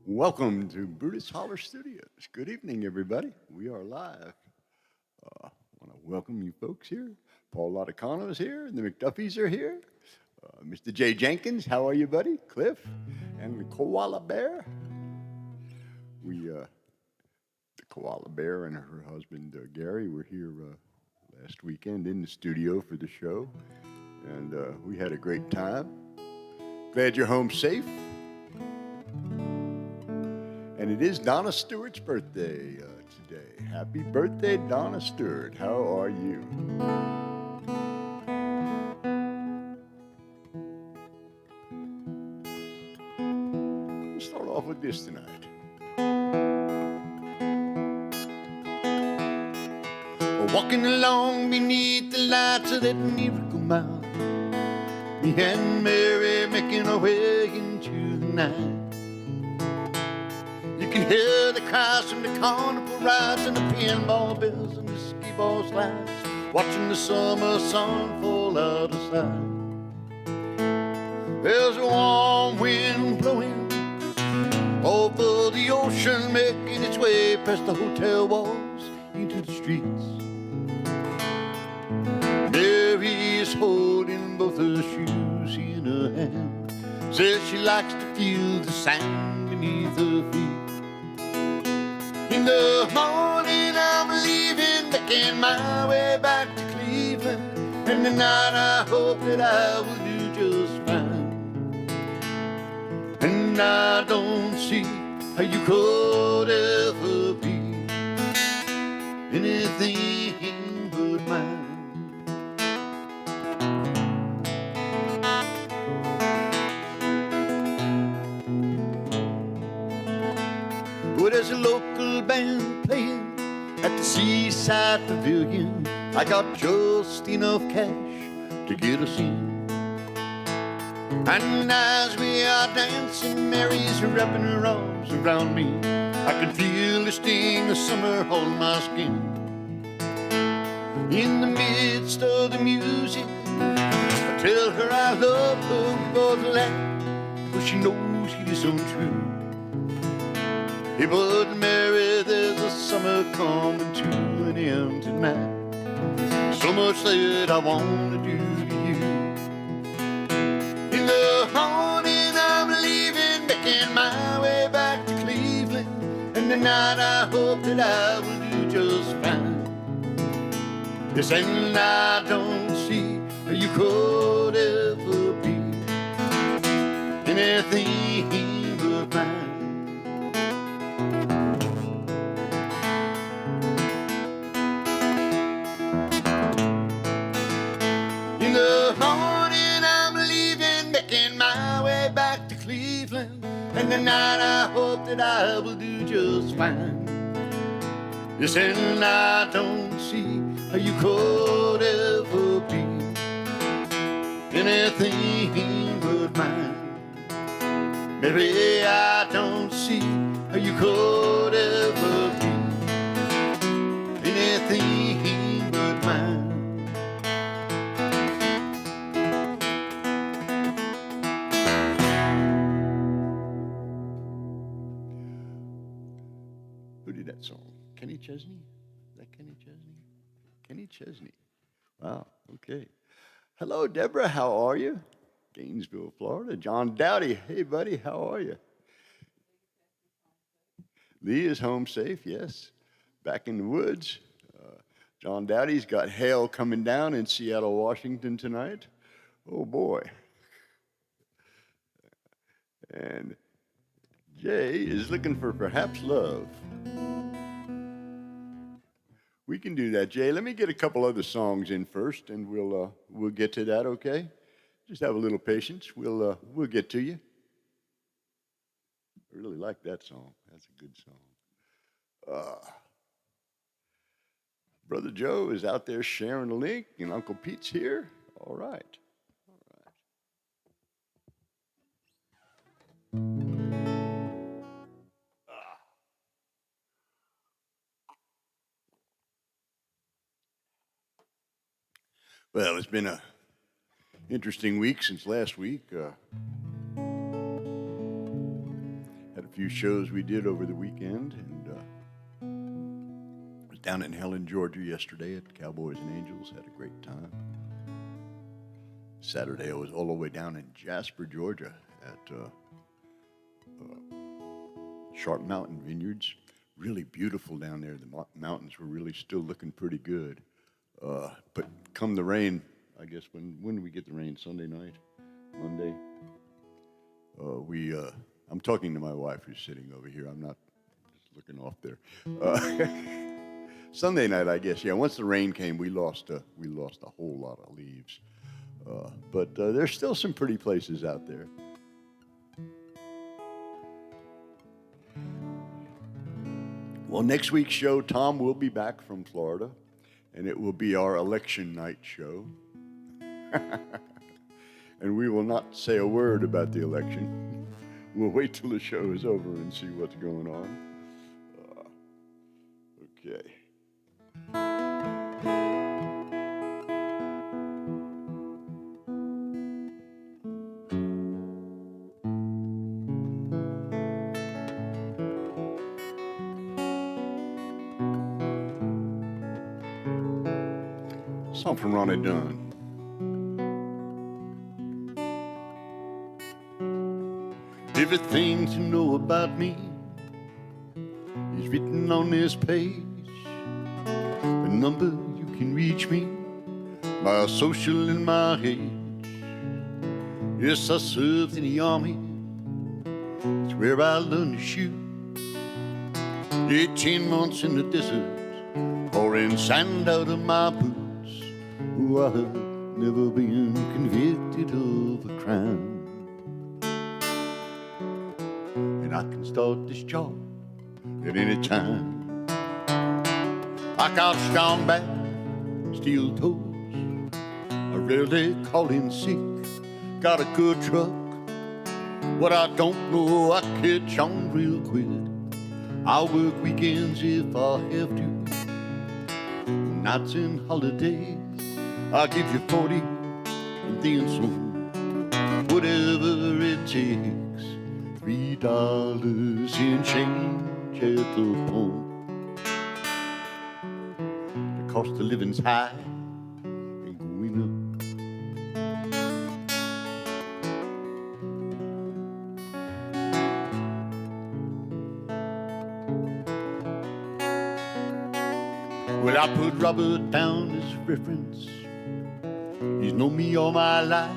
Welcome to Brutus Hollar Studios. Good evening, everybody. We are live. I want to welcome you folks here. Paul Laticano is here, and the McDuffies are here. Mr. Jay Jenkins, how are you, buddy? Cliff and the Koala Bear. The Koala Bear and her husband Gary were here last weekend in the studio for the show, and we had a great time. Glad you're home safe. And it is Donna Stewart's birthday today. Happy birthday, Donna Stewart. How are you? We'll start off with this tonight. Walking along beneath the lights of that miracle mile, me and Mary making our way into the night. You can hear the cries from the carnival rides and the pinball bells and the skee ball slides, watching the summer sun fall out of sight. There's a warm wind blowing over the ocean, making its way past the hotel walls into the streets. Mary is holding both her shoes in her hand, says she likes to feel the sand beneath her feet. In the morning I'm leaving, making my way back to Cleveland, and tonight I hope that I will do just fine. And I don't see how you could ever be anything but mine. Well, there's a local band playing at the Seaside Pavilion. I got just enough cash to get us in. And as we are dancing, Mary's wrapping her arms around me. I can feel the sting of summer on my skin. In the midst of the music, I tell her I love her, we both laugh, but she knows it is untrue. Hey, but Mary, there's a summer coming to an end tonight. So much that I want to do to you. In the morning I'm leaving, making my way back to Cleveland, and tonight I hope that I will do just fine. Yes, and I don't see how you could ever be anything but mine. In the morning I'm leaving, making my way back to Cleveland, and tonight I hope that I will do just fine. Yes, and I don't see how you could ever be anything but mine. Maybe I don't see how you could ever be anything but mine. Who did that song? Kenny Chesney? Is that Kenny Chesney? Kenny Chesney. Wow, okay. Hello, Deborah, how are you? Gainesville, Florida. John Dowdy, hey, buddy, how are you? Lee is home safe, yes. Back in the woods. John Dowdy's got hail coming down in Seattle, Washington tonight. Oh, boy. And Jay is looking for perhaps love. We can do that, Jay. Let me get a couple other songs in first, and we'll get to that, okay? Just have a little patience. We'll get to you. really like that song. That's a good song. Brother Joe is out there sharing the link, and Uncle Pete's here. All right. Well, it's been a interesting week since last week. Had a few shows we did over the weekend, and was down in Helen, Georgia yesterday at Cowboys and Angels. Had a great time. Saturday I was all the way down in Jasper, Georgia at Sharp Mountain Vineyards. Really beautiful down there. The mountains were really still looking pretty good. But come the rain, I guess when do we get the rain? Sunday night? Monday? I'm talking to my wife who's sitting over here. I'm not just looking off there. Sunday night, I guess. Yeah, once the rain came, we lost a whole lot of leaves. But there's still some pretty places out there. Well, next week's show, Tom will be back from Florida, and it will be our election night show. And we will not say a word about the election. We'll wait till the show is over and see what's going on. Okay. Song from Ronnie Dunn. Everything to know about me is written on this page. The number you can reach me, my social and my age. Yes, I served in the army. It's where I learned to shoot. 18 months in the desert, pouring sand out of my boots. Oh, I have never been convicted of a crime. And I can start this job at any time. I got strong back, steel toes. I rarely call in sick. Got a good truck. What I don't know, I catch on real quick. I'll work weekends if I have to. Nights and holidays, I'll give you 40 and then some. Whatever it takes. $3 in change at the pump. The cost of living's high and going up. Well, I put Robert down as reference. He's known me all my life.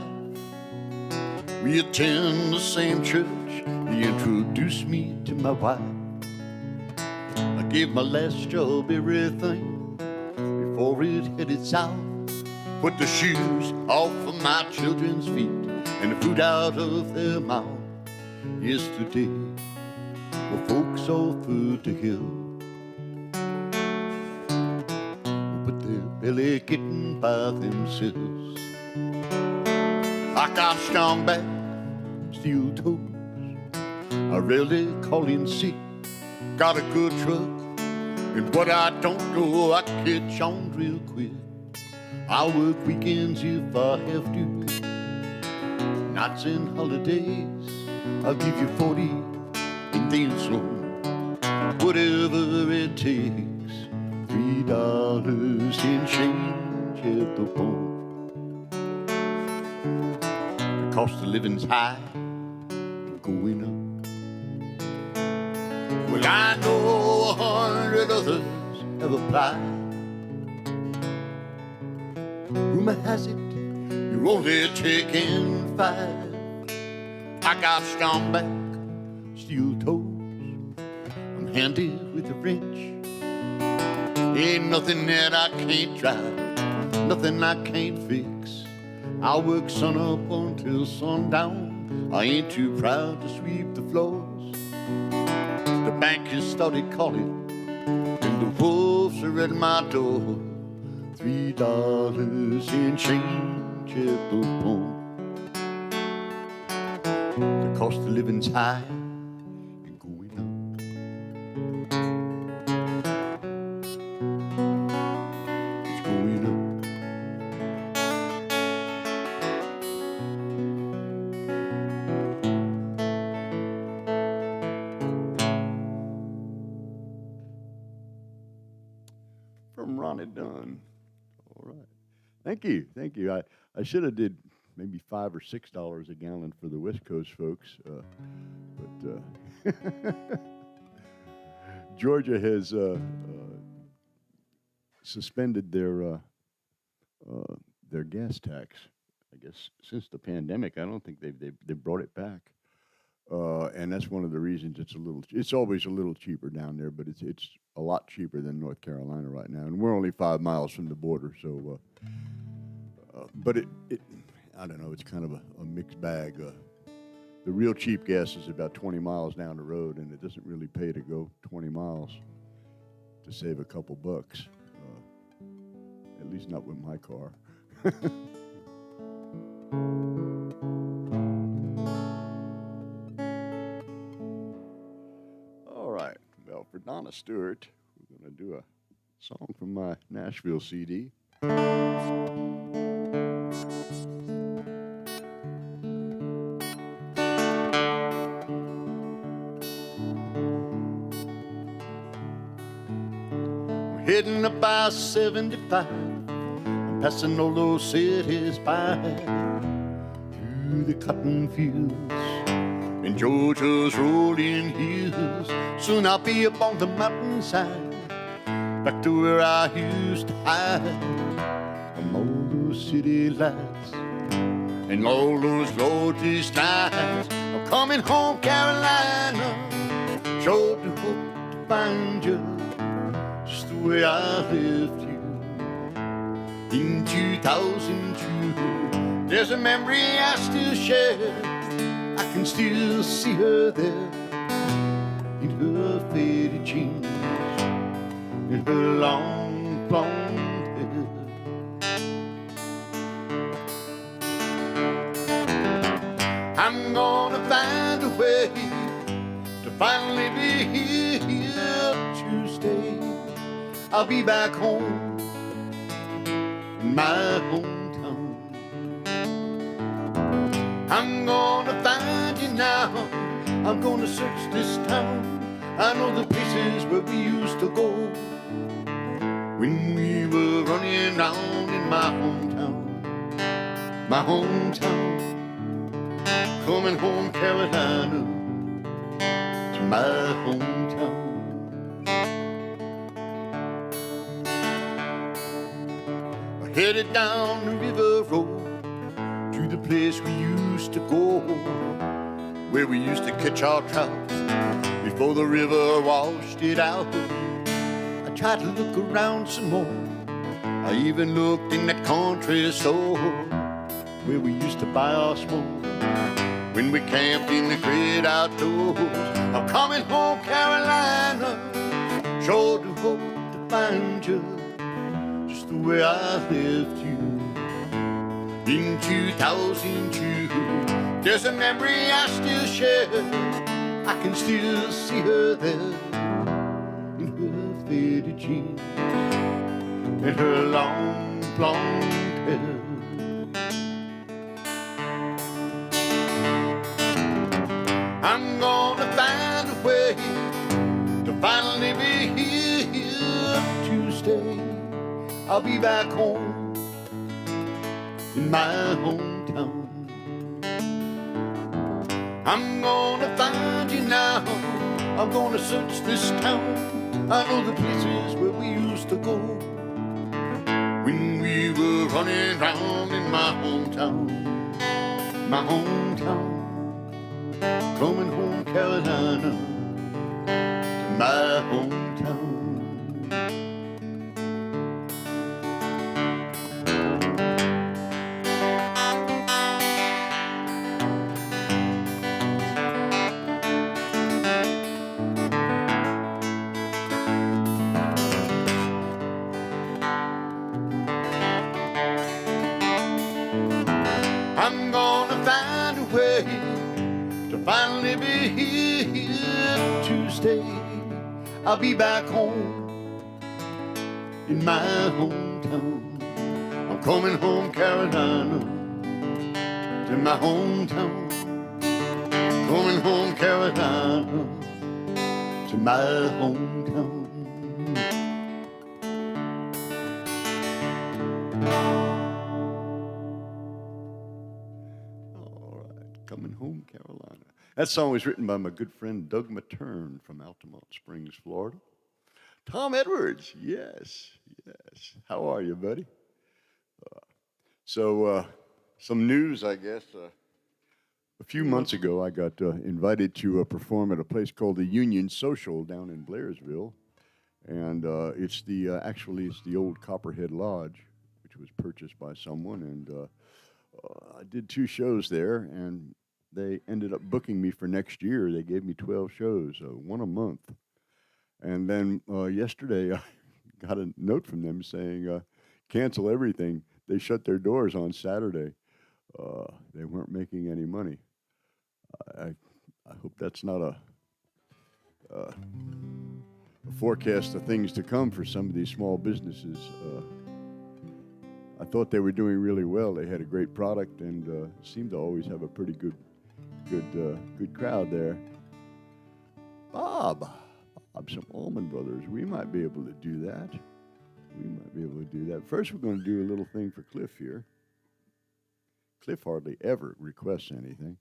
We attend the same church. He introduced me to my wife. I gave my last job everything before it headed south. Put the shoes off of my children's feet and the food out of their mouth. Yesterday, the folks offered to help, but they're barely getting by themselves. I got strong back, steel toes. I rarely call in sick. Got a good truck, and what I don't know, I catch on real quick. I'll work weekends if I have to. Nights and holidays, I'll give you 40 and then some. Whatever it takes. $3 in change at the pump. The cost of living's high and going up. Well, I know 100 others have applied. Rumor has it you're only taking 5. I got strong back, steel toes. I'm handy with a wrench. Ain't nothing that I can't drive, nothing I can't fix. I'll work sun up until sundown. I ain't too proud to sweep the floors. bankers started calling, and the wolves are at my door. $3 in change at the pump. The cost of living's high and going up. It's going up. From Ronnie Dunn. All right. Thank you. Thank you. I should have did maybe $5 or $6 a gallon for the West Coast folks. But Georgia has suspended their gas tax. I guess since the pandemic, I don't think they've brought it back. And that's one of the reasons it's always a little cheaper down there, but it's a lot cheaper than North Carolina right now. And we're only 5 miles from the border, so but I don't know, it's kind of a mixed bag. The real cheap gas is about 20 miles down the road, and it doesn't really pay to go 20 miles to save a couple bucks, at least not with my car. All right, well, for Donna Stewart, we're going to do a song from my Nashville CD. Heading up by 75, I'm passing all those cities by, through the cotton fields and Georgia's rolling hills. Soon I'll be up on the mountainside, back to where I used to hide from all those city lights and all those gorgeous nights. I'm coming home, Carolina, sure do hope to find you just the way I left you in 2002. There's a memory I still share. I can still see her there in her faded jeans, in her long blonde hair. I'm gonna find a way to finally be here Tuesday. I'll be back home in my hometown. I'm gonna find you now. I'm gonna search this town. I know the places where we used to go when we were running around in my hometown. My hometown. Coming home, Carolina, to my hometown. Headed down the river road to the place we used to go, where we used to catch our trout before the river washed it out. I tried to look around some more. I even looked in that country store where we used to buy our smoke when we camped in the great outdoors. I'm coming home, Carolina, sure do hope to find you the way I left you in 2002. There's a memory I still share. I can still see her there in her faded jeans and her long blonde hair. I'm gonna find a way to finally be here Tuesday. I'll be back home in my hometown. I'm gonna find you now. I'm gonna search this town. I know the places where we used to go when we were running round in my hometown. My hometown. Coming home, Carolina, to my hometown. I'll be back home in my hometown. I'm coming home, Carolina, to my hometown. Coming home, Carolina, to my hometown. All right, Coming Home, Carolina. That song was written by my good friend Doug Matern from Altamont Springs, Florida. Tom Edwards, yes. How are you, buddy? Some news, I guess. A few months ago, I got invited to perform at a place called the Union Social down in Blairsville, and it's the old Copperhead Lodge, which was purchased by someone, and I did 2 shows there, and they ended up booking me for next year. They gave me 12 shows, 1 a month, and then yesterday I got a note from them saying, cancel everything. They shut their doors on Saturday. They weren't making any money. I hope that's not a forecast of things to come for some of these small businesses. I thought they were doing really well. They had a great product and seemed to always have a pretty good crowd there. Bob, some Allman Brothers. We might be able to do that. First, we're going to do a little thing for Cliff here. Cliff hardly ever requests anything.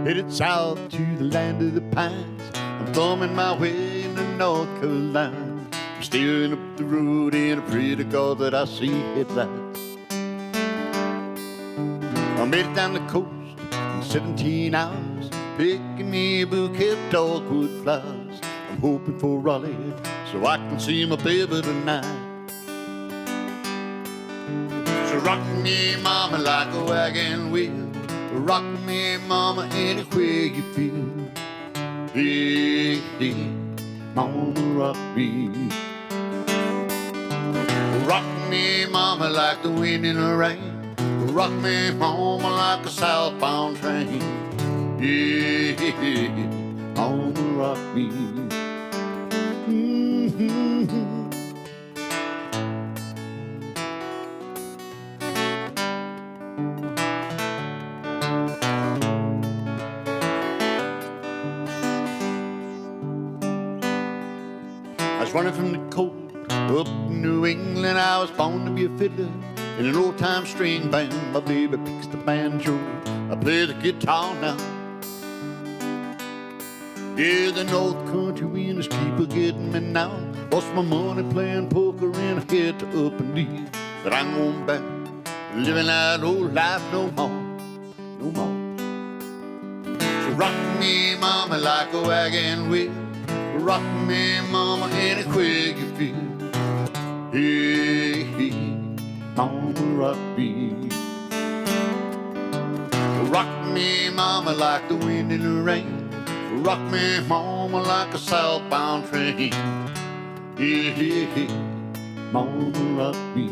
Headed south to the land of the pines. I'm thumbing my way into North Carolina. I'm steering up the road in a pretty car that I see headlights. I made it down the coast in 17 hours, picking me a bouquet of dogwood flowers. I'm hoping for Raleigh so I can see my baby tonight. So rock me, mama, like a wagon wheel. Rock me, mama, anywhere you feel. Hey, hey, mama, rock me. Rock me, mama, like the wind in the rain. Rock me, mama, like a southbound train. Hey, hey, hey, mama, rock me. Mm-hmm. I was running from the cold up in New England. I was born to be a fiddler in an old-time string band. My baby picks the banjo, I play the guitar now. Yeah, the North Country winds keep a getting me now. Lost my money playing poker and I had to up and leave. But I'm going back, living that old life no more. So rock me, mama, like a wagon wheel. Rock me, mama, anywhere you feel. Hey, hey, mama, rock me. Rock me, mama, like the wind in the rain. Rock me, mama, like a southbound train. Hey, hey, hey, mama, rock me.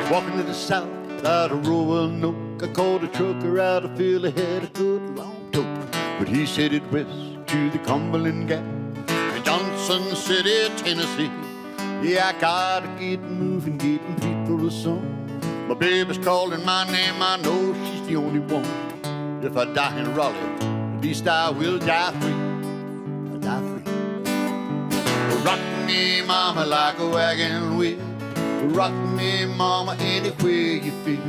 Walking to the south out of Roanoke, I called a trucker out of Philly, had a good long tote. But he said it west to the Cumberland Gap in Johnson City, Tennessee. Yeah, I gotta get moving, getting feet for the sun. My baby's calling my name, I know she's the only one. If I die in Raleigh, at least I will die free. I'll die free. Rock me, mama, like a wagon wheel. Rock me, mama, anywhere you feel.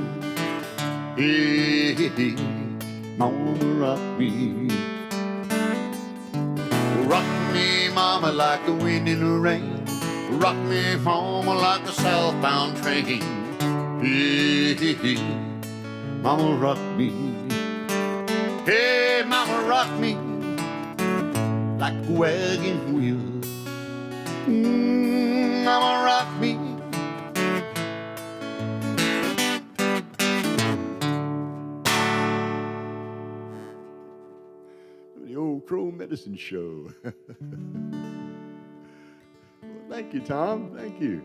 Hey, hey, hey, mama, rock me. Rock me, mama, like the wind in the rain. Rock me, mama, like a southbound train. Hey, hey, hey, mama, rock me. Hey, mama, rock me like a wagon wheel. Mama, rock me. The old Crow Medicine Show. Well, thank you, Tom. Thank you.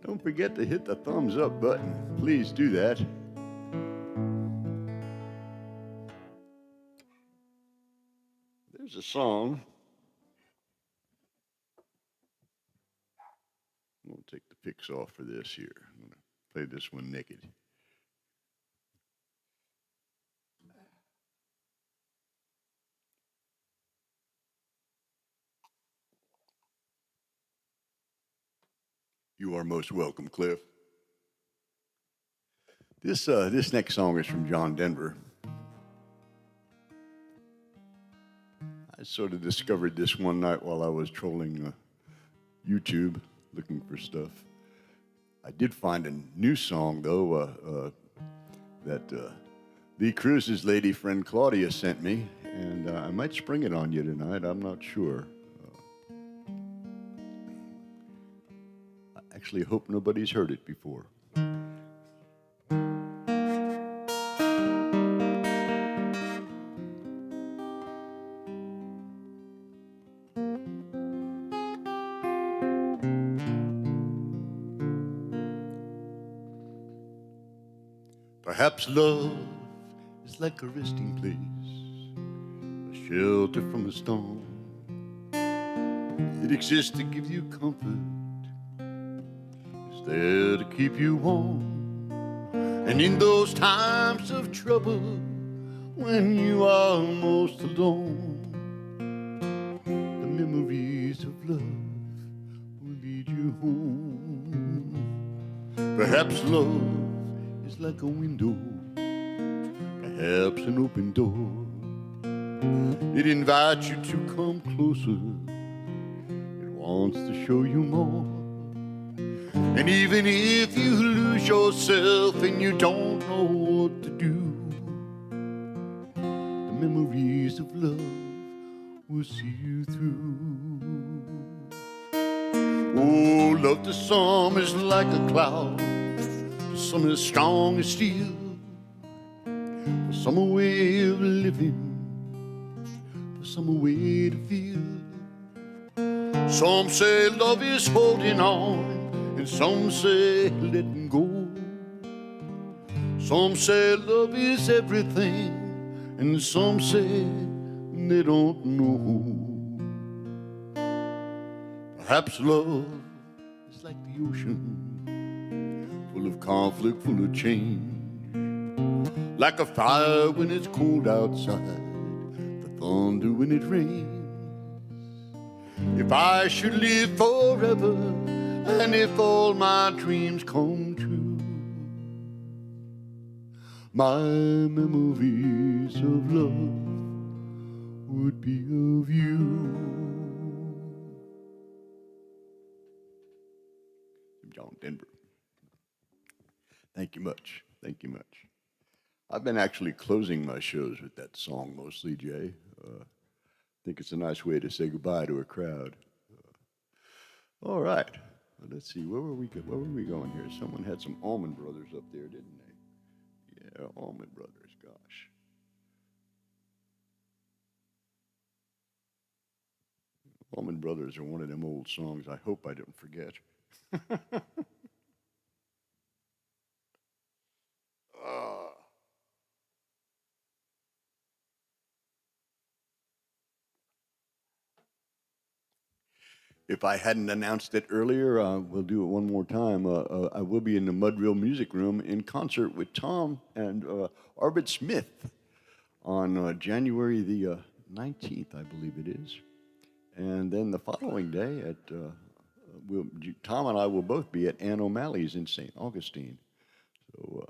Don't forget to hit the thumbs up button. Please do that. There's a song. I'm going to take the picks off for this here. I'm going to play this one naked. You are most welcome, Cliff. This next song is from John Denver. I sort of discovered this one night while I was trolling YouTube looking for stuff. I did find a new song, though, that Lee Cruz's lady friend Claudia sent me, and I might spring it on you tonight. I'm not sure. I actually hope nobody's heard it before. Perhaps love is like a resting place, a shelter from a storm. It exists to give you comfort, it's there to keep you warm. And in those times of trouble, when you are most alone, the memories of love will lead you home. Perhaps love is like a window, perhaps an open door. It invites you to come closer. It wants to show you more. And even if you lose yourself and you don't know what to do, the memories of love will see you through. Oh, love to some is like a cloud, some is strong as steel, for some a way of living, for some a way to feel. Some say love is holding on, and some say letting go. Some say love is everything, and some say they don't know. Perhaps love is like the ocean, full of conflict, full of change, like a fire when it's cold outside, the thunder when it rains. If I should live forever, and if all my dreams come true, my memories of love would be of you. John Denver. Thank you much. Thank you much. I've been actually closing my shows with that song mostly, Jay. I think it's a nice way to say goodbye to a crowd. All right. Well, let's see. Where were we going here? Someone had some Allman Brothers up there, didn't they? Yeah, Allman Brothers. Gosh. Allman Brothers are one of them old songs I hope I don't forget. If I hadn't announced it earlier, we'll do it one more time. I will be in the Mudrill Music Room in concert with Tom and Arbit Smith on January the 19th, I believe it is. And then the following day, Tom and I will both be at Ann O'Malley's in St. Augustine. So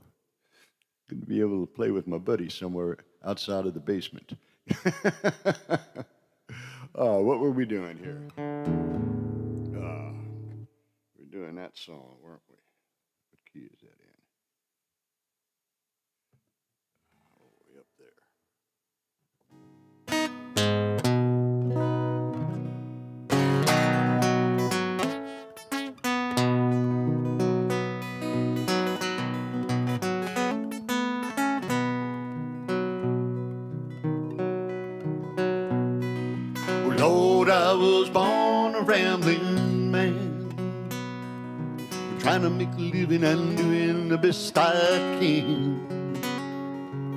going to be able to play with my buddies somewhere outside of the basement. What were we doing here? We're doing that song, weren't we? What key is that in? Oh, way up there. Lord, I was born a rambling man, trying to make a living and doing the best I can.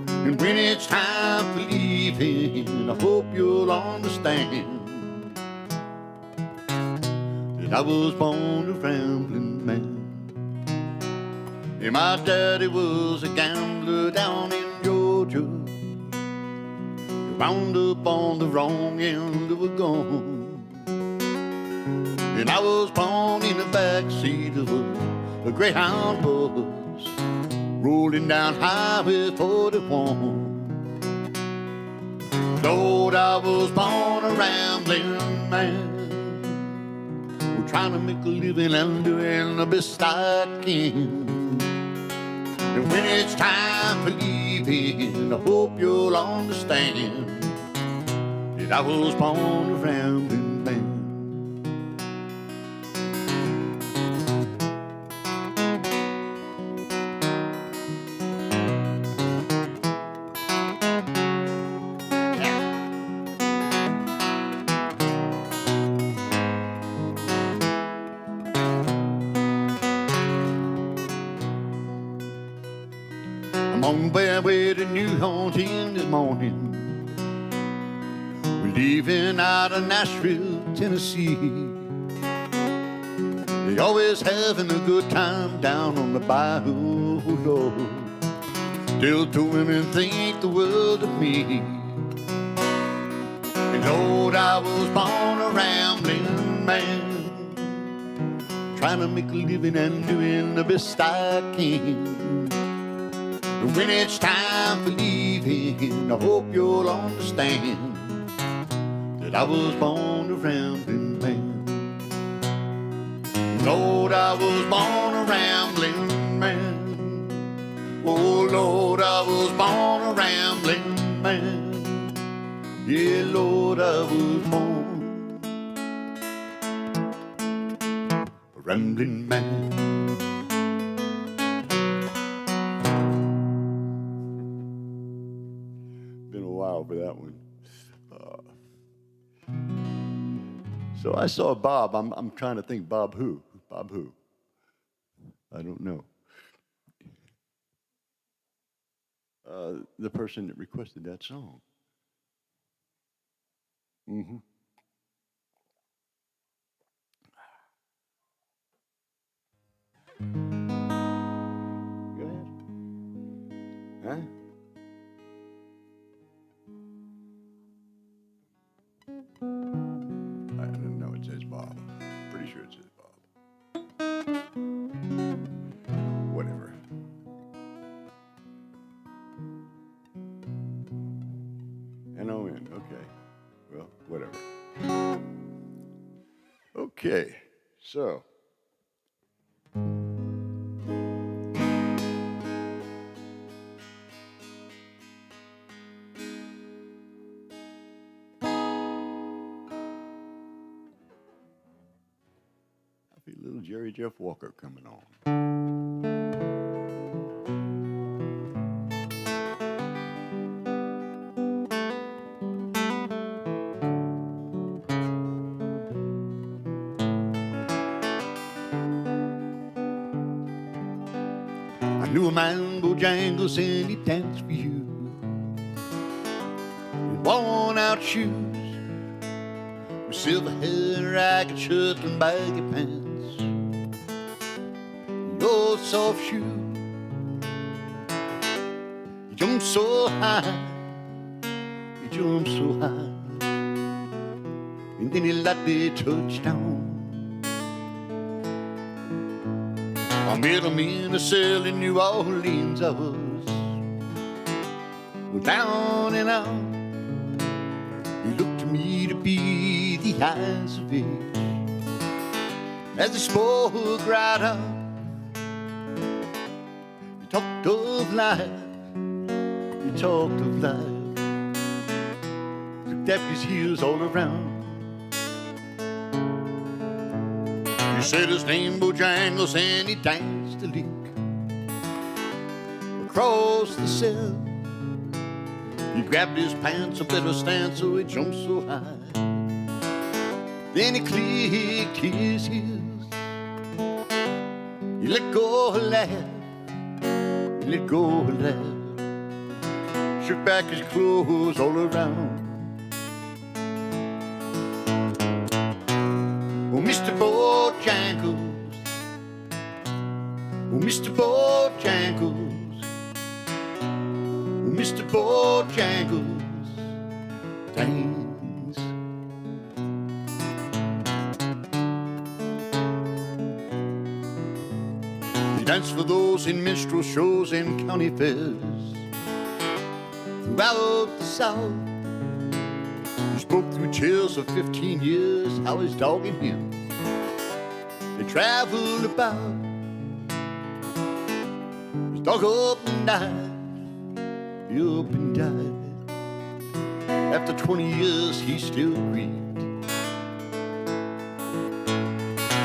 And when it's time for leaving, I hope you'll understand that I was born a rambling man. And my daddy was a gambler down in Georgia, wound up on the wrong end of a gun. And I was born in the backseat of a Greyhound bus, rolling down Highway 41. Lord, I was born a rambling man, trying to make a living and doing the best I can. And when it's time for leaving, I hope you'll understand that I was born a rambling man. I'm on my way to New Orleans this morning. We're leaving out of Nashville, Tennessee. They always having a good time down on the bayou, Lord. Still the women think the world of me. And Lord, I was born a rambling man, trying to make a living and doing the best I can. And when it's time for leaving, I hope you'll understand that I was born a rambling man. Lord, I was born a rambling man. Oh, Lord, I was born a rambling man. Yeah, Lord, I was born a rambling man. For that one. So I saw Bob. I'm trying to think, Bob who? Bob who? I don't know. The person that requested that song. Mm-hmm. Go ahead. Huh? I don't know, it says Bob. Pretty sure it says Bob. Whatever. N-O-N, okay. Well, whatever. Okay, so. Little Jerry Jeff Walker coming on. I knew a man, Bojangles, and he danced for you in worn out shoes, with silver hair, ragged shirt, and baggy pants. Your soft shoe, you jump so high, you jump so high, and then you lightly touch down. I met him in a cell in New Orleans. I was down and out. He looked to me to be the eyes of age as he spoke right out. Talked of life, you talked of life. Looked at his heels all around. You said his name Bojangles and he danced a lick across the cell. He grabbed his pants, a better stand, so he jumped so high. Then he clicked his heels. He let go a laugh. He let go a laugh. Shook back his clothes all around. Oh, Mr. Bojangles. Oh, Mr. Bojangles. Oh, Mr. Bojangles. Dance. He danced for those in minstrel shows and county fairs throughout the South. He spoke through chills of 15 years, how his dog and him, they traveled about. His dog up and died, he up and died. After 20 years, he still grieved.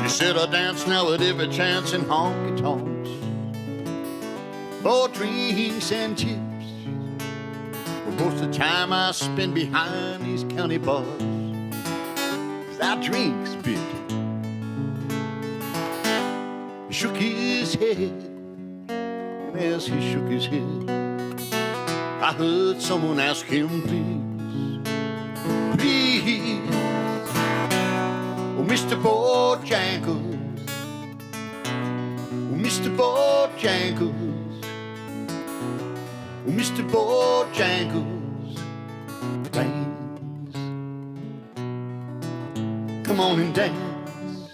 He said, I dance now at every chance in honky-tonks for drinks and chips. Most of the time I spend behind these county bars, 'cause I drink spit. He shook his head, and as he shook his head, I heard someone ask him, please, please, oh, Mr. Bojangles, oh, Mr. Bojangles, oh, Mr. Bojangles, dance. Come on and dance.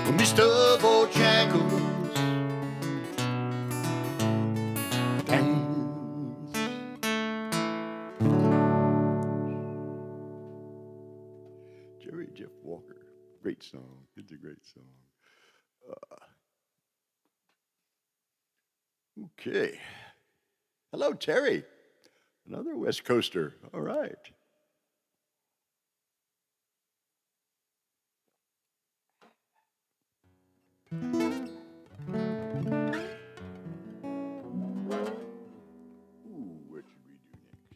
Oh, Mr. Bojangles, dance. Jerry Jeff Walker, great song. It's a great song. Okay. Hello, Terry. Another West Coaster. All right. Ooh, what should we do next?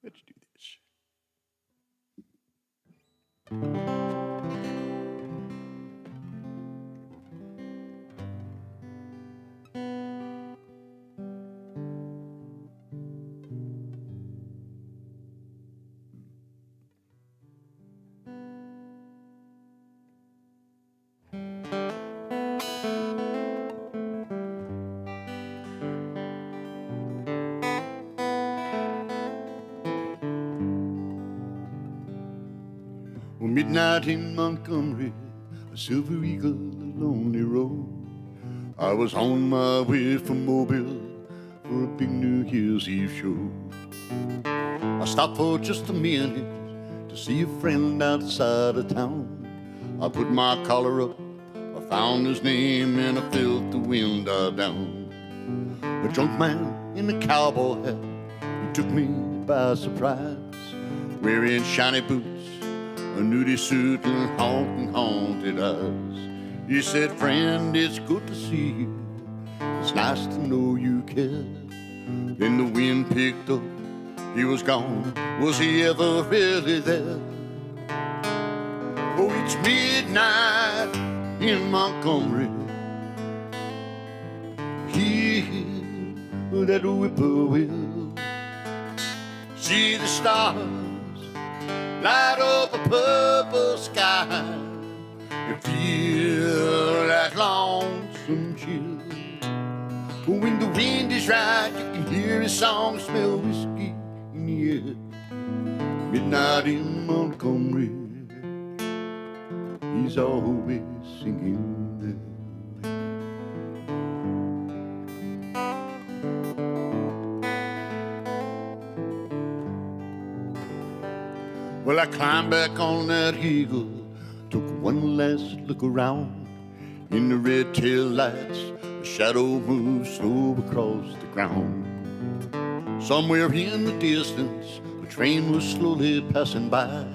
Let's do this. Midnight in Montgomery, a silver eagle, a lonely road. I was on my way from Mobile for a big New Year's Eve show. I stopped for just a minute to see a friend outside of town. I put my collar up, I found his name, and I felt the wind die down. A drunk man in a cowboy hat, he took me by surprise, wearing shiny boots, a nudie suit and haunted eyes. He said, friend, it's good to see you. It's nice to know you care. Then the wind picked up, he was gone. Was he ever really there? Oh, it's midnight in Montgomery. Hear that whippoorwill. See the stars light up a purple sky. You feel that lonesome chill. When the wind is right, you can hear his song, smell whiskey in the air. Midnight in Montgomery, he's always singing there. Well, I climbed back on that eagle, took one last look around. In the red tail lights, a shadow moved slow across the ground. Somewhere in the distance, a train was slowly passing by.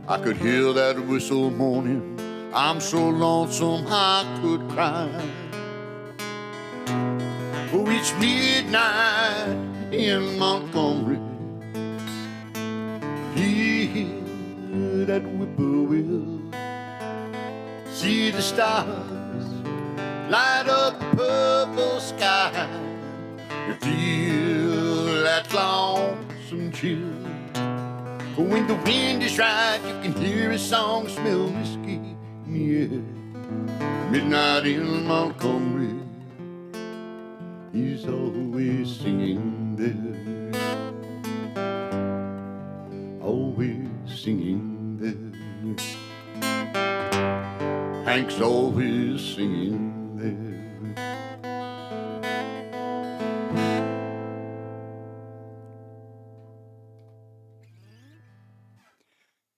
I could hear that whistle moaning, I'm so lonesome I could cry. Oh, It's midnight in Montgomery. Hear that whippoorwill, see the stars light up the purple sky. You feel that lonesome chill. But when the wind is right, you can hear a song, smell whiskey in the air. Midnight in Montgomery, he's always singing there. Always singing there. Hank's always singing there.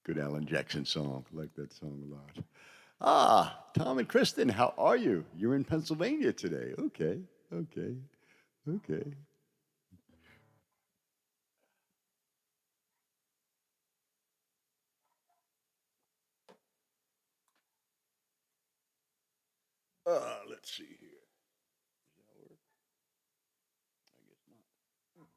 Good Alan Jackson song. I like that song a lot. Ah, Tom and Kristen, how are you? You're in Pennsylvania today. Okay. Let's see here. Does that work? I guess not.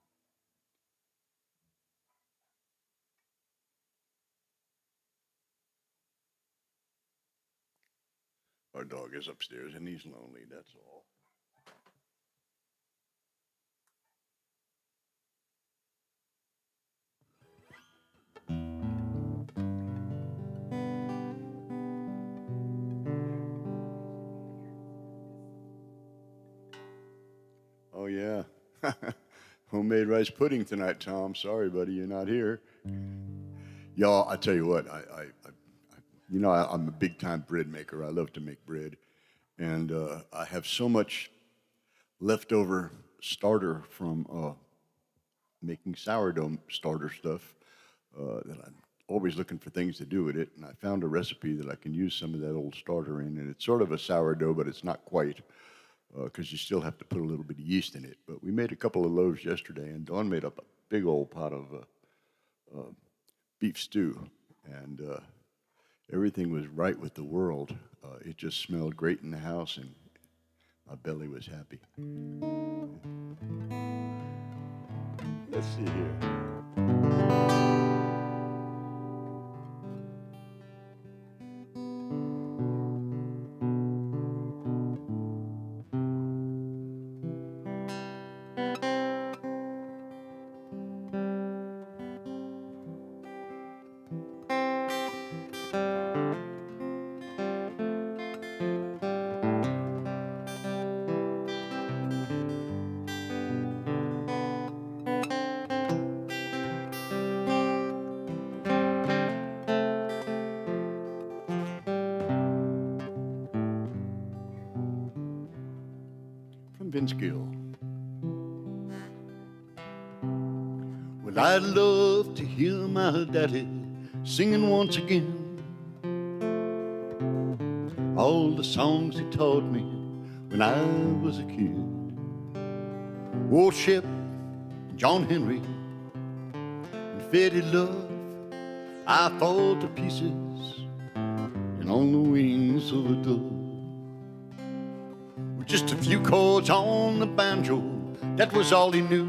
Our dog is upstairs and he's lonely, that's all. Oh, yeah. Homemade rice pudding tonight, Tom. Sorry, buddy, you're not here. Y'all, I tell you what, I'm a big-time bread maker. I love to make bread. And I have so much leftover starter from making sourdough starter stuff that I'm always looking for things to do with it. And I found a recipe that I can use some of that old starter in. And it's sort of a sourdough, but it's not quite, because you still have to put a little bit of yeast in it. But we made a couple of loaves yesterday, and Dawn made up a big old pot of beef stew. And everything was right with the world. It just smelled great in the house, and my belly was happy. Let's see here. Vince Gill. Well, I'd love to hear my daddy singing once again all the songs he taught me when I was a kid. Old Shep, John Henry, and faded love, I fall to pieces, and on the wings of a dove. Just a few chords on the banjo, that was all he knew.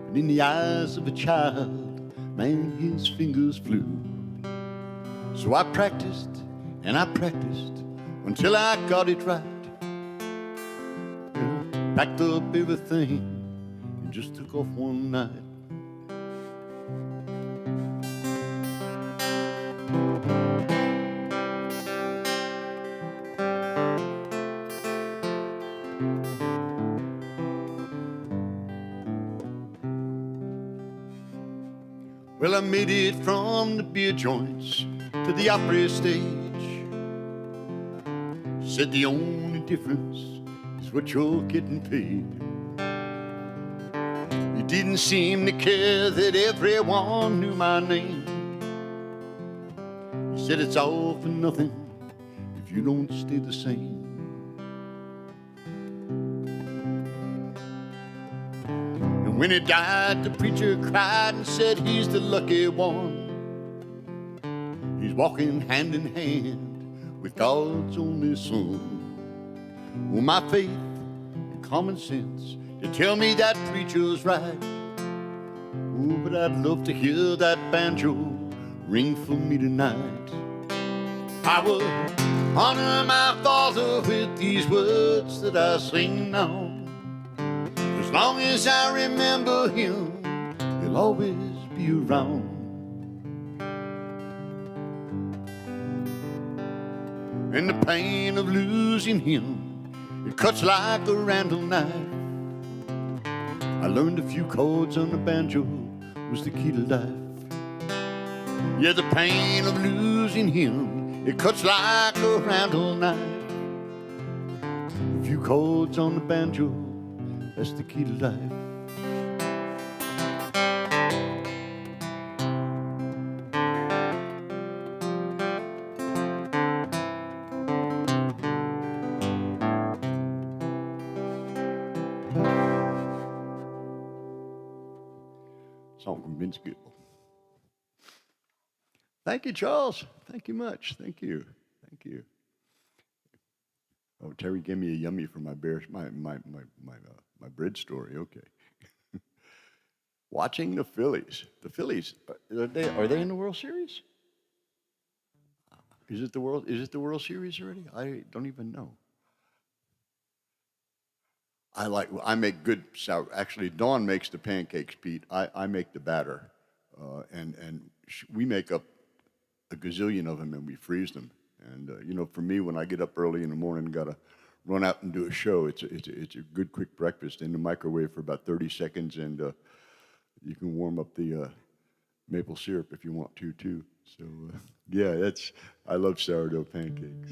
But in the eyes of a child, man, his fingers flew. So I practiced and I practiced until I got it right. Packed up everything and just took off one night. Well, I made it from the beer joints to the opera stage. Said the only difference is what you're getting paid. You didn't seem to care that everyone knew my name. You said it's all for nothing if you don't stay the same. When he died, the preacher cried and said he's the lucky one. He's walking hand in hand with God's only son. Well, my faith common sense to tell me that preacher's right. Oh, but I'd love to hear that banjo ring for me tonight. I will honor my father with these words that I sing now. As long as I remember him, he'll always be around. And the pain of losing him, it cuts like a Randall knife. I learned a few chords on the banjo was the key to life. Yeah, the pain of losing him, it cuts like a Randall knife. A few chords on the banjo, that's the key to life. Song from Vince Gill. Thank you, Charles. Thank you much. Thank you. Thank you. Oh, Terry gave me a yummy for my bridge story. Okay. Watching the Phillies. The Phillies, are they in the World Series? Is it the World Series already? I don't even know. I make good sour. Actually, Dawn makes the pancakes, Pete. I make the batter, and we make up a gazillion of them and we freeze them. And you know, for me, when I get up early in the morning and gotta run out and do a show, it's a good quick breakfast in the microwave for about 30 seconds, and you can warm up the maple syrup if you want to too. So yeah, I love sourdough pancakes.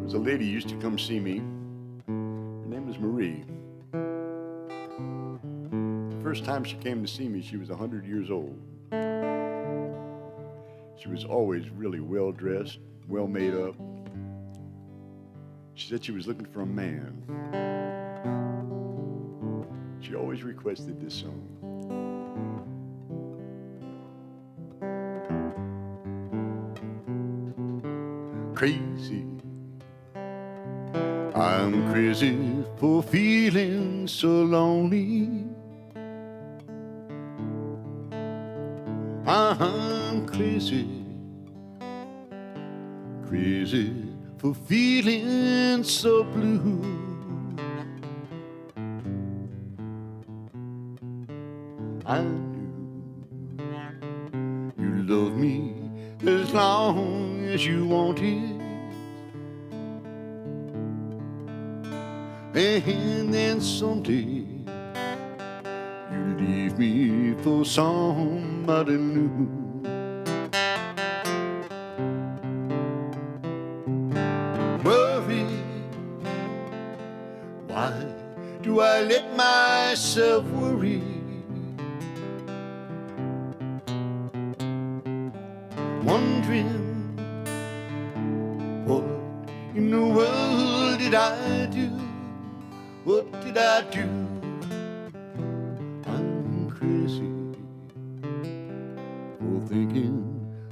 There's a lady who used to come see me. Her name was Marie. The first time she came to see me, she was 100 years old. She was always really well dressed, well made up. She said she was looking for a man. She always requested this song. Crazy, I'm crazy for feeling so lonely. I'm crazy, crazy for feeling so blue. I knew you loved me as long as you wanted, and then someday you leave me for somebody new. Worry, why do I let myself worry? Wondering, what in the world did I do? What did I do? I'm crazy for thinking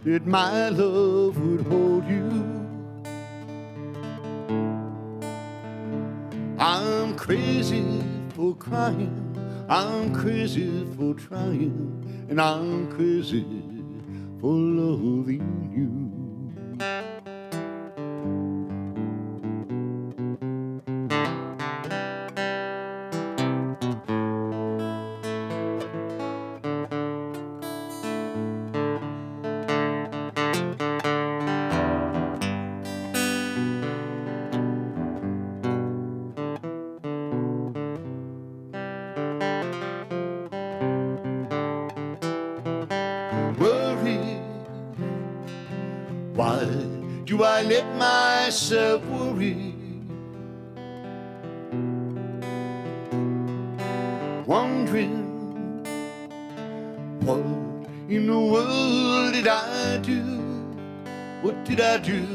that my love would hold you. I'm crazy for crying, I'm crazy for trying, and I'm crazy for loving you. Worry, why do I let myself worry? Wondering, what in the world did I do? What did I do?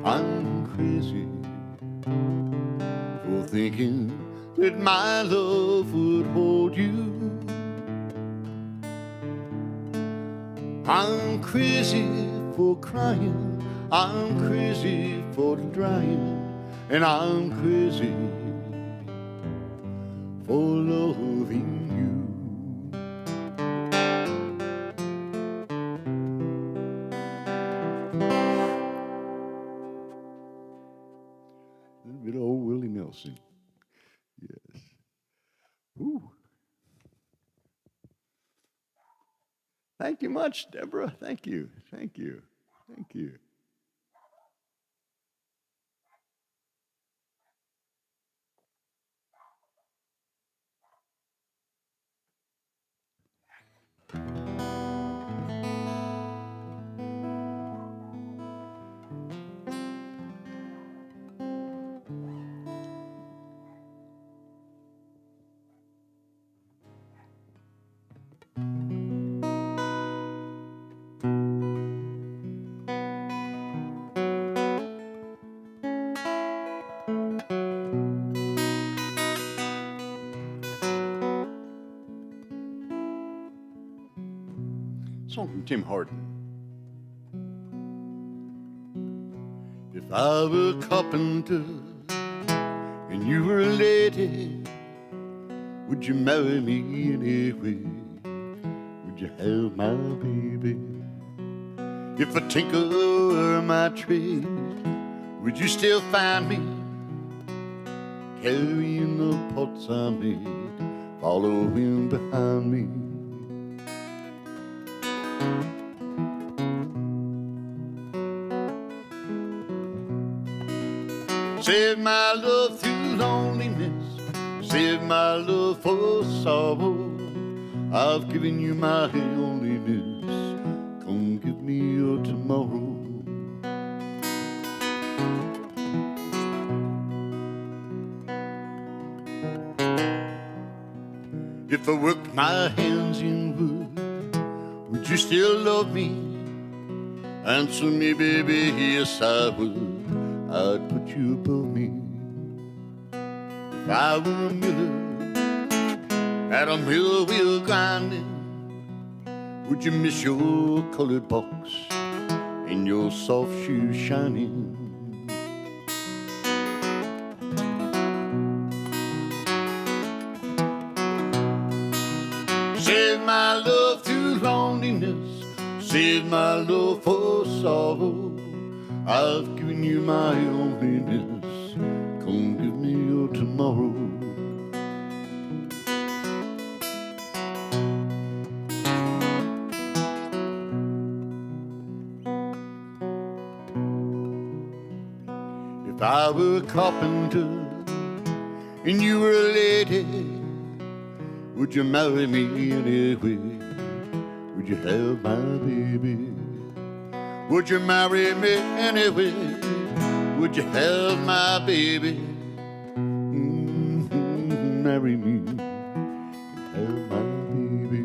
I'm crazy for thinking that my love would hold you. I'm crazy for crying, I'm crazy for trying, and I'm crazy for loving you. A little bit of old Willie Nelson. Yes. Ooh. Thank you much, Deborah. Thank you. Thank you. Thank you. Song from Tim Hardin. If I were a carpenter and you were a lady, would you marry me anyway? Would you have my baby? If a tinker were my trade, would you still find me carrying the pots I made, following behind me? Save my love through loneliness, save my love for sorrow. I've given you my loneliness, come give me your tomorrow. If I worked my hands in wood, would you still love me? Answer me, baby, yes I would. I'd put you above me. If I were a miller at a mill wheel grinding, would you miss your colored box and your soft shoes shining? Save my love through loneliness, save my love for sorrow. I've given you my loneliness, come give me your tomorrow. If I were a carpenter and you were a lady, would you marry me anyway? Would you have my baby? Would you marry me anyway? Would you have my baby? Marry me, have my baby.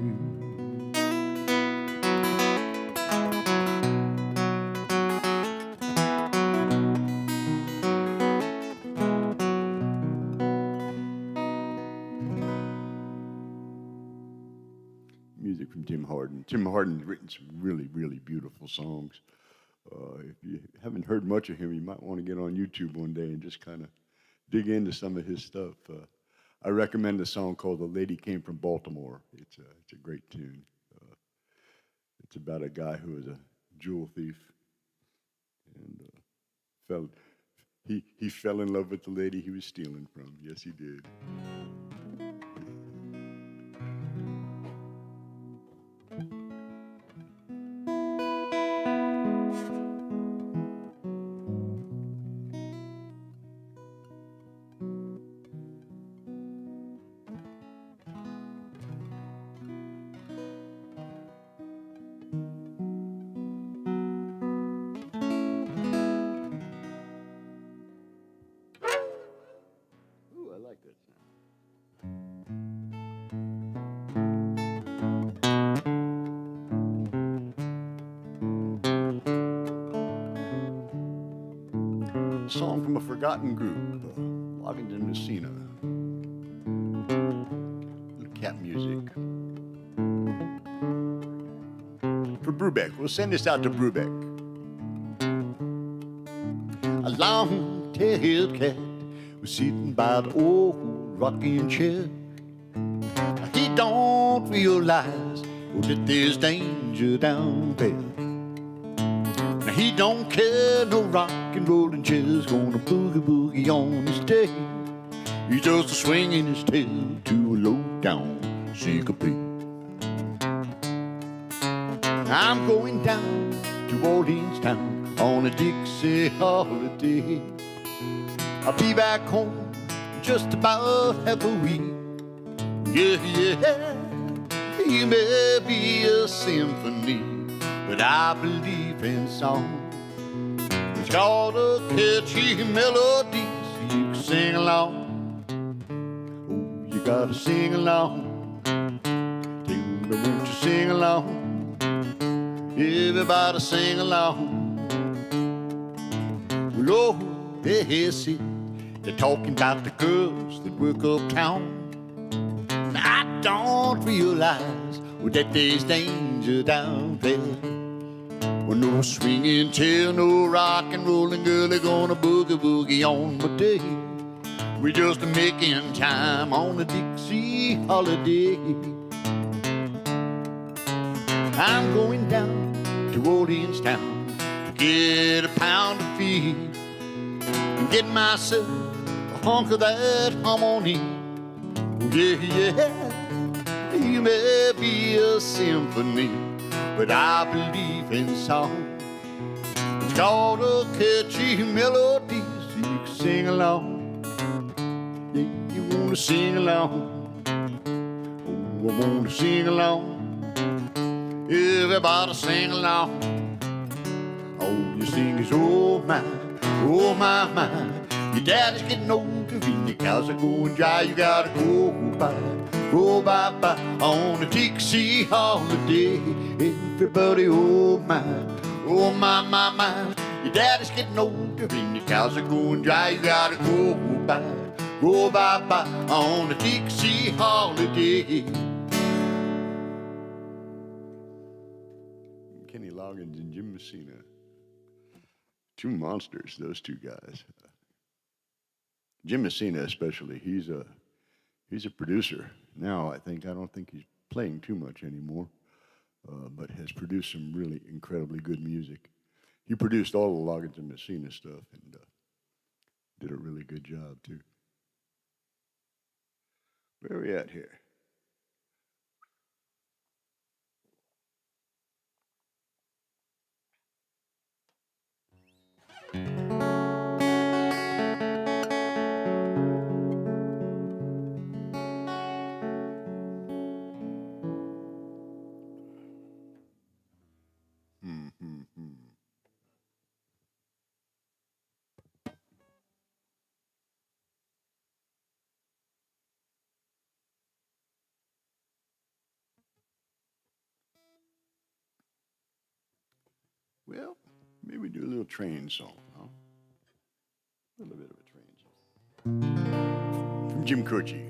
Music from Tim Hardin. Tim Hardin's written some really, really beautiful songs. If you haven't heard much of him, you might want to get on YouTube one day and just kind of dig into some of his stuff. I recommend a song called "The Lady Came from Baltimore." It's a great tune. It's about a guy who was a jewel thief and he fell in love with the lady he was stealing from. Yes, he did. Ooh, I like that sound. song from a forgotten group, Loggington, Messina. Little cat music. For Brubeck. We'll send this out to Brubeck. A long-tailed cat was sitting by the old rocking chair. He don't realize that there's danger down there. Now he don't care, no rock and rollin' chair's gonna boogie-boogie on his day. He's just swinging his tail to a low-down syncopate. I'm going down to Orleans town on a Dixie holiday. I'll be back home in just about half a week. Yeah, yeah, it may be a symphony, but I believe in song. It's got a catchy melody, so you can sing along. Oh, you gotta sing along. Tell me, won't you sing along? Everybody sing along. Well, oh, they sit, they're talking about the girls that work uptown. I don't realize that there's danger down there. Well, no swinging tail, no rock and rolling girl, they're gonna boogie-boogie on my day. We're just making time on a Dixie holiday. I'm going down to Orleans town to get a pound of feed and get myself a hunk of that harmony. Yeah, yeah, you may be a symphony, but I believe in song. It's got a catchy melody, so you can sing along. Yeah, you wanna sing along? Oh, I wanna sing along. Everybody sing along. Oh, you sing is oh my, your daddy's getting older and your cows are going dry. You gotta go bye on a Dixie holiday. Everybody, oh my, my. Your daddy's getting older and your cows are going dry. You gotta go bye on a Dixie holiday. Kenny Loggins and Jim Messina. Two monsters, those two guys. Jim Messina especially, he's a producer. Now I don't think he's playing too much anymore, but has produced some really incredibly good music. He produced all the Loggins and Messina stuff and did a really good job too. Where are we at here? Well, maybe do a little train song, huh? A little bit of a train song. From Jim Croce.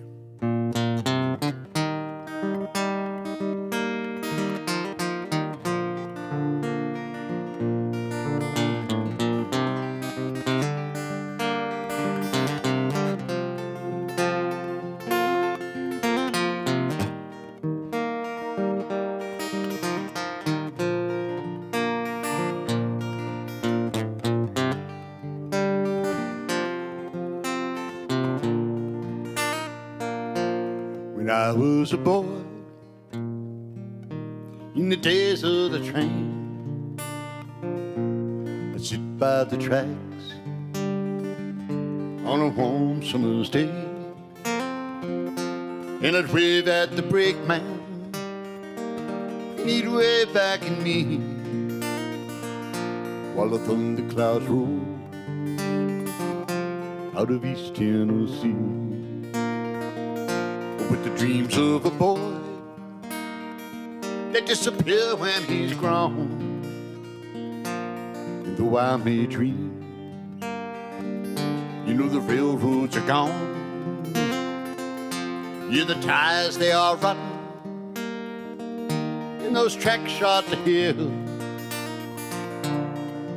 When I was a boy, in the days of the train, I'd sit by the tracks on a warm summer's day, and I'd wave at the brakeman, and he'd wave back at me, while the thunder clouds rolled out of East Tennessee. With the dreams of a boy, they disappear when he's grown. And though I may dream You know the railroads are gone. Yeah, the ties, they are rotten. And those tracks shot to hill,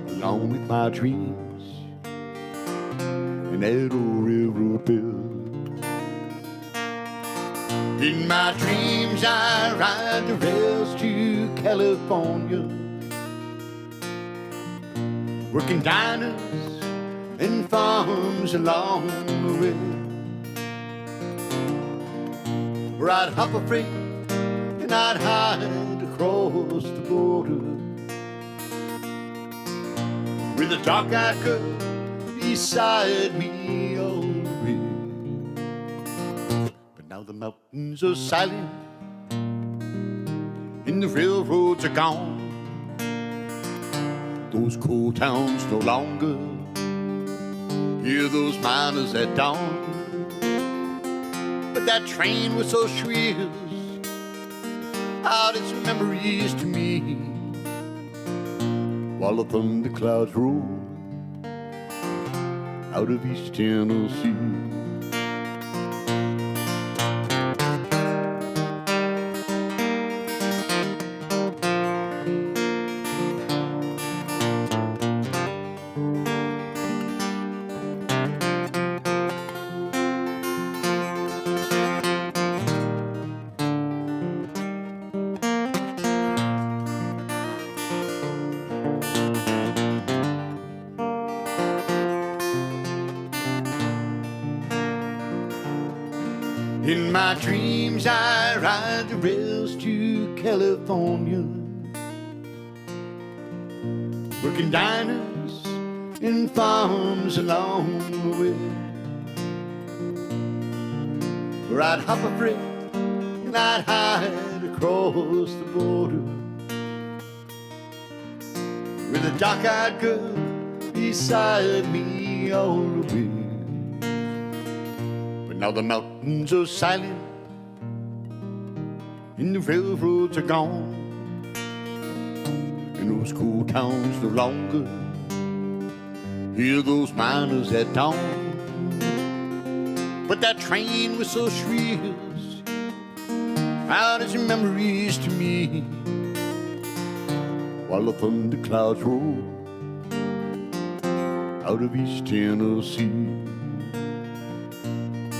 along with my dreams and that old railroad bill. In my dreams I ride the rails to California, working diners and farms along the way, where I'd hop a freight and I'd hide across the border, with a dark-eyed girl beside me all the way. But now the mountains are silent and the railroads are gone. Those coal towns no longer hear those miners at dawn. But that train was so shrill, out its memories to me, while the thunder clouds roll out of East Tennessee. In my dreams I ride the rails to California, working diners and farms along the way, where I'd hop a freight and I'd hide across the border, with a dark-eyed girl beside me all the way. Now the mountains are silent and the railroads are gone, and those coal towns no longer hear those miners at dawn. But that train was so shrill, out its memories to me, while the thunder clouds roll out of East Tennessee.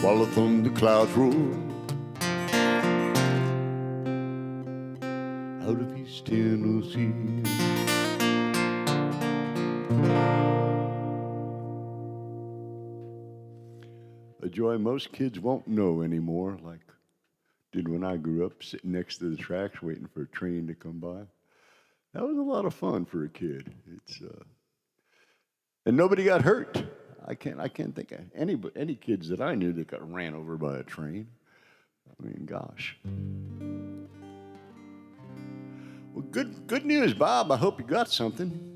While the thunder clouds roll out of East Tennessee. A joy most kids won't know anymore, like did when I grew up, sitting next to the tracks waiting for a train to come by. That was a lot of fun for a kid. And nobody got hurt. I can't think of any kids that I knew that got ran over by a train. I mean, gosh. Well, good news, Bob. I hope you got something.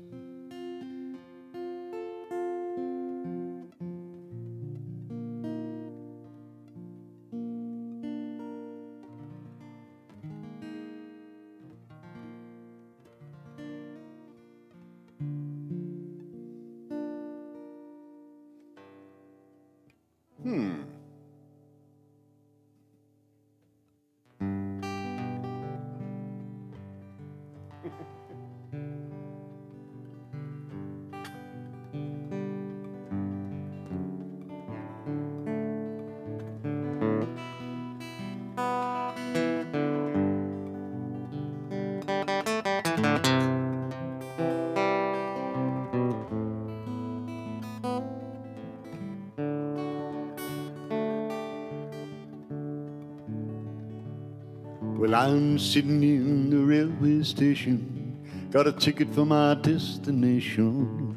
Well, I'm sitting in the railway station, got a ticket for my destination.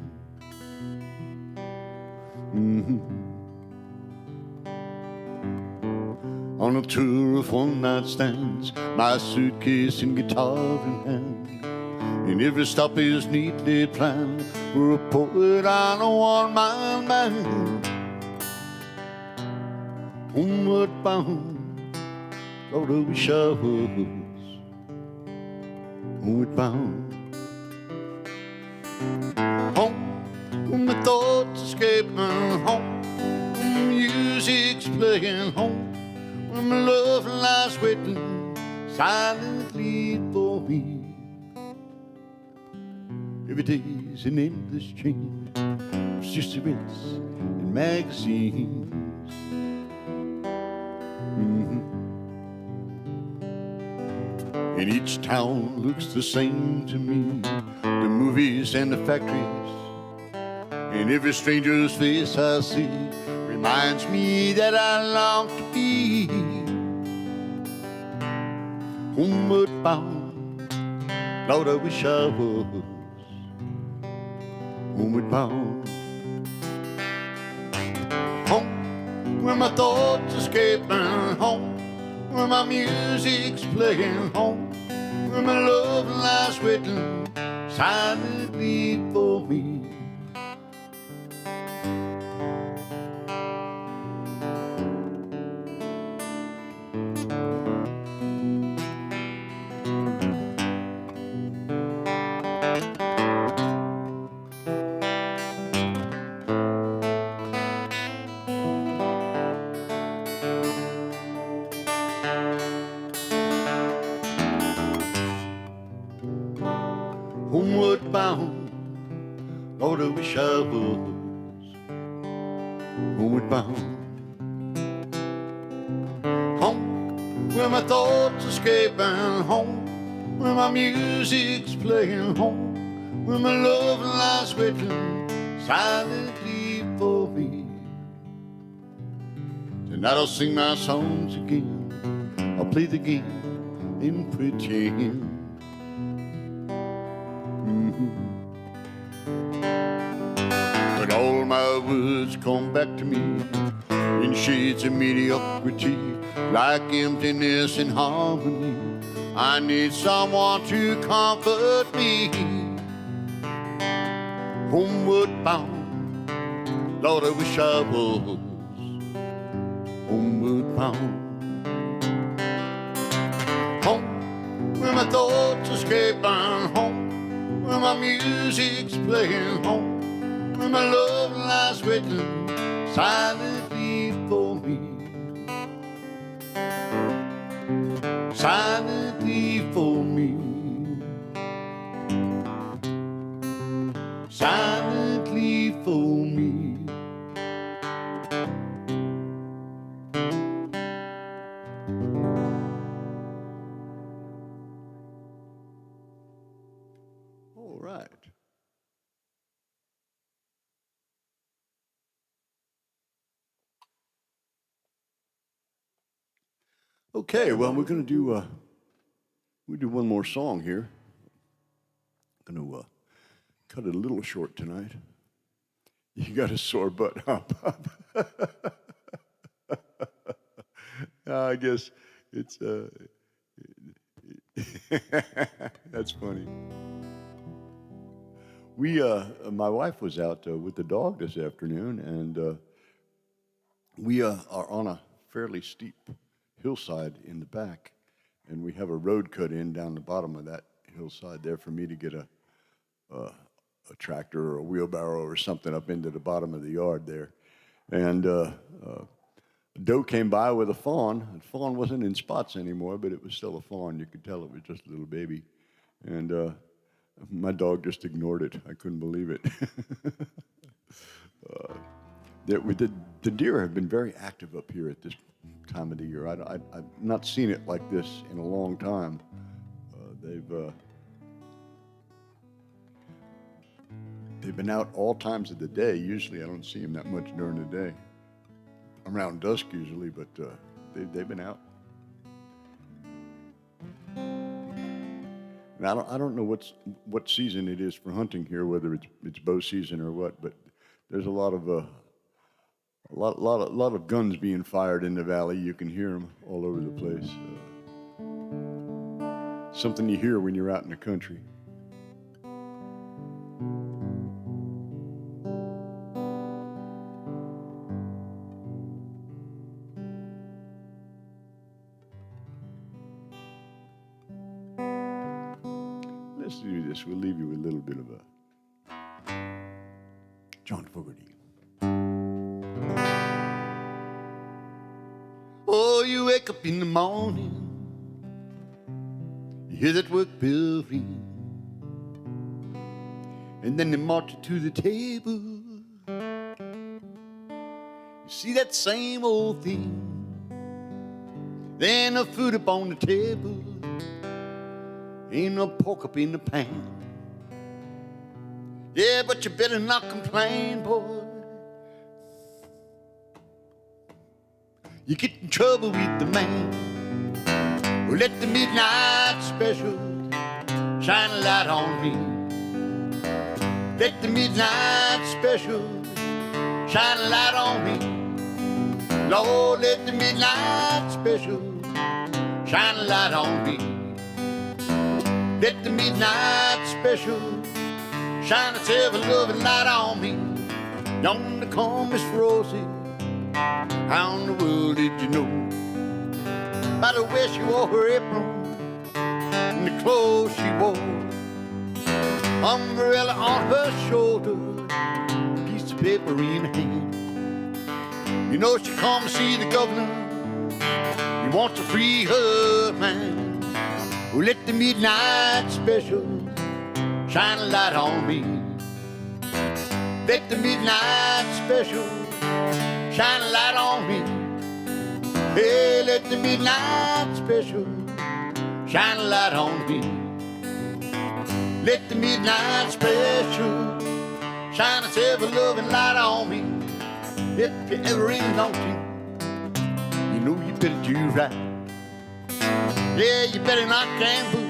On a tour of one-night stands, my suitcase and guitar in hand, and every stop is neatly planned. We're a poet on a one-man band, homeward bound. Lord, I wish I was homeward bound. Home, when my thoughts escape me, home, music's playing home, where my love lies waiting silently for me. Every day's an endless chain of cigarettes and magazines. And each town looks the same to me, the movies and the factories. And every stranger's face I see reminds me that I long to be homeward bound. Lord, I wish I was homeward bound. Home, where my thoughts escaping, home, where my music's playing, home, where my love lies waiting silently for me. Homeward bound, Lord, I wish I was homeward bound. Home, where my thoughts escaping, home, where my music's playing, home, where my love lies waiting silently for me. Tonight I'll sing my songs again, I'll play the game and pretend. When all my words come back to me in shades of mediocrity, like emptiness and harmony, I need someone to comfort me. Homeward bound, Lord, I wish I was homeward bound. Home, where my thoughts escaping, home, where my music's playing, home, where my love lies waiting silently for me. Silently for me. Silently for me. All right. Okay, well, we're going to do one more song here. I'm going to cut it a little short tonight. You got a sore butt, huh, Bob? I guess it's that's funny. My wife was out with the dog this afternoon, and we are on a fairly steep hillside in the back, and we have a road cut in down the bottom of that hillside there for me to get a tractor or a wheelbarrow or something up into the bottom of the yard there. And a doe came by with a fawn. The fawn wasn't in spots anymore, but it was still a fawn. You could tell it was just a little baby. And my dog just ignored it. I couldn't believe it. The deer have been very active up here at this time of the year. I've not seen it like this in a long time. They've been out all times of the day. Usually I don't see them that much during the day. Around dusk usually, but they've been out. And I don't know what season it is for hunting here, whether it's bow season or what, but there's a lot of guns being fired in the valley. You can hear them all over the place. Something you hear when you're out in the country. Let's do this. We'll leave you with a little bit of a John Fogerty. you wake up in the morning, you hear that work bell ring, and then they march you to the table. You see that same old thing. There ain't no food up on the table, ain't no pork up in the pan. Yeah, but you better not complain, boy. You get in trouble with the man who let the midnight special shine a light on me. Let the midnight special shine a light on me. Lord, let the midnight special shine a light on me. Let the midnight special shine its ever-loving light on me. Yonder come Miss Rosie. How in the world did you know? By the way she wore her apron and the clothes she wore, umbrella on her shoulder, piece of paper in her hand. You know she come to see the governor. He wants to free her man. Well, let the midnight special shine a light on me. Let the midnight special shine a light on me. Hey, let the midnight special shine a light on me. Let the midnight special shine its ever-loving light on me. If you ever in naughty, you know you better do right. Yeah, you better not gamble,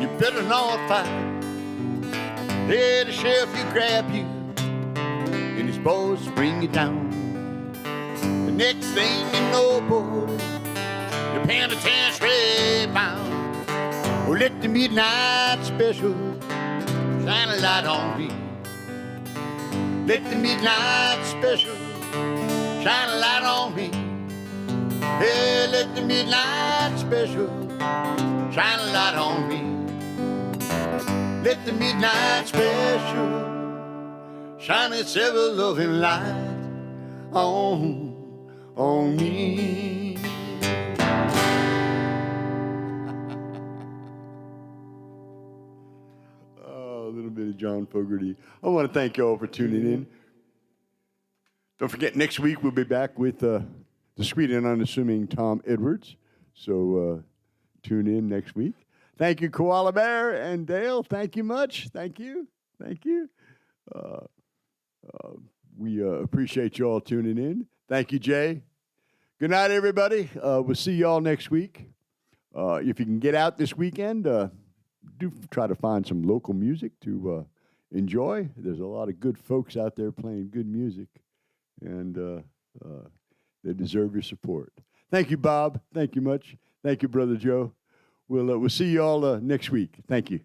you better not fight. Yeah, the sheriff will grab you and his boys bring you down. The next thing you know, boy, you're penitentiary bound. Oh, let the midnight special shine a light on me. Let the midnight special shine a light on me. Hey, let the midnight special shine a light on me. Let the midnight special shine its ever-loving light on me. Oh, a little bit of John Fogerty. I want to thank you all for tuning in. Don't forget, next week we'll be back with the sweet and unassuming Tom Edwards. So tune in next week. Thank you, Koala Bear and Dale. Thank you much. Thank you. Thank you. We appreciate you all tuning in. Thank you, Jay. Good night, everybody. We'll see you all next week. If you can get out this weekend, do try to find some local music to enjoy. There's a lot of good folks out there playing good music, and they deserve your support. Thank you, Bob. Thank you much. Thank you, Brother Joe. We'll see you all next week. Thank you.